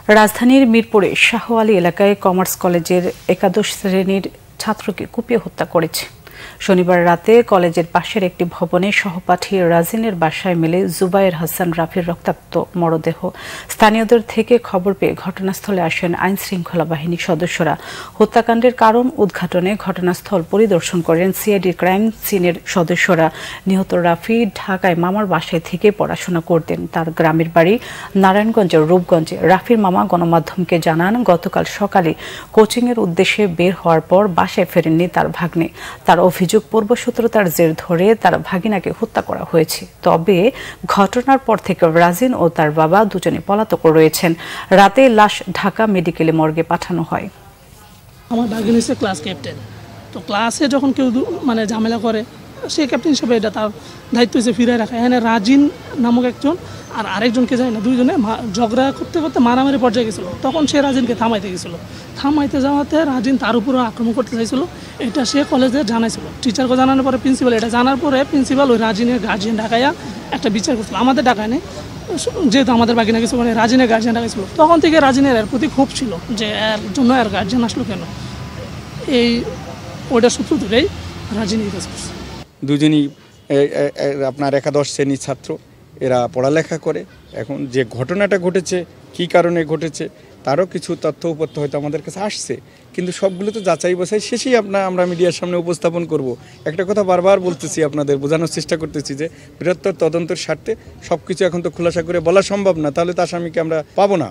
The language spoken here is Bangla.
রাজধানীর মিরপুরে শাহ আলী এলাকায় কমার্স কলেজের একাদশ শ্রেণীর ছাত্রকে কুপিয়ে হত্যা করেছে। শনিবার রাতে কলেজের পাশের একটি ভবনে সহপাঠী রাজিনের বাসায় মেলে জুবায়ের হাসান রাফির রক্তাক্ত মরদেহ। স্থানীয়দের থেকে খবর পেয়ে ঘটনাস্থলে আসেন আইন শৃঙ্খলা বাহিনীর সদস্যরা। হত্যাকাণ্ডের কারণ উদ্ঘাটনে ঘটনাস্থল পরিদর্শন করেন সিআইডির ক্রাইম সিনের সদস্যরা। নিহত রাফি ঢাকায় মামার বাসায় থেকে পড়াশোনা করতেন। তার গ্রামের বাড়ি নারায়ণগঞ্জের রূপগঞ্জে। রাফির মামা গণমাধ্যমকে জানান, গতকাল সকালে কোচিংয়ের উদ্দেশ্যে বের হওয়ার পর বাসায় ফেরেননি তার ভাগ্নে। তার অভিযোগ, পূর্বশত্রুতার জের ধরে তার ভাগিনাকে হত্যা করা হয়েছে। তবে ঘটনার পর থেকে রাজিন ও তার বাবা দুজনে পলাতক রয়েছেন। রাতে লাশ ঢাকা মেডিকেলে মর্গে পাঠানো হয়। আমার ভাগিন হচ্ছে ক্লাস ক্যাপ্টেন। তো ক্লাসে যখন কেউ ঝামেলা করে, সে ক্যাপ্টেন হিসেবে এটা তার দায়িত্ব হচ্ছে ফিরে রাখা। এখানে রাজিন নামক একজন আর আরেকজনকে যায় না, দুইজনে ঝগড়া করতে করতে মারামারি পর্যায়ে গেছিলো। তখন সে রাজিনকে থামাইতে গেছিলো। থামাইতে যাওয়াতে রাজিন তার উপরে আক্রমণ করতে চাইছিল। এটা সে কলেজে জানাইছিল। টিচারকে জানানোর পরে প্রিন্সিপাল, এটা জানার পরে প্রিন্সিপাল ওই রাজিনের গার্জিয়ান ঢাকাইয়া একটা বিচার করছিল। আমাদের ঢাকায় নেই, যেহেতু আমাদের বাকি না কিছু, মানে রাজিনের গার্জিয়ান ঢাকাইছিল। তখন থেকে রাজিনের এর প্রতি ক্ষোভ ছিল যে এর জন্য এর গার্জিয়ান আসলো কেন। ওইটা সূত্র ধরেই রাজিন এই কাজ করছে। দুজনই আপনার একাদশ শ্রেণীর ছাত্র, এরা পড়ালেখা করে। এখন যে ঘটনাটা ঘটেছে, কী কারণে ঘটেছে, তারও কিছু তথ্য উপত্য হয়তো আমাদের কাছে আসছে, কিন্তু সবগুলো তো যাচাই বাছাই শেষেই আমরা মিডিয়ার সামনে উপস্থাপন করব। একটা কথা বারবার বলতেছি, আপনাদের বোঝানোর চেষ্টা করতেছি যে বৃহত্তর তদন্তের স্বার্থে সব কিছু এখন তো খোলাসা করে বলা সম্ভব না, তাহলে তো আসামিকে আমরা পাবো না।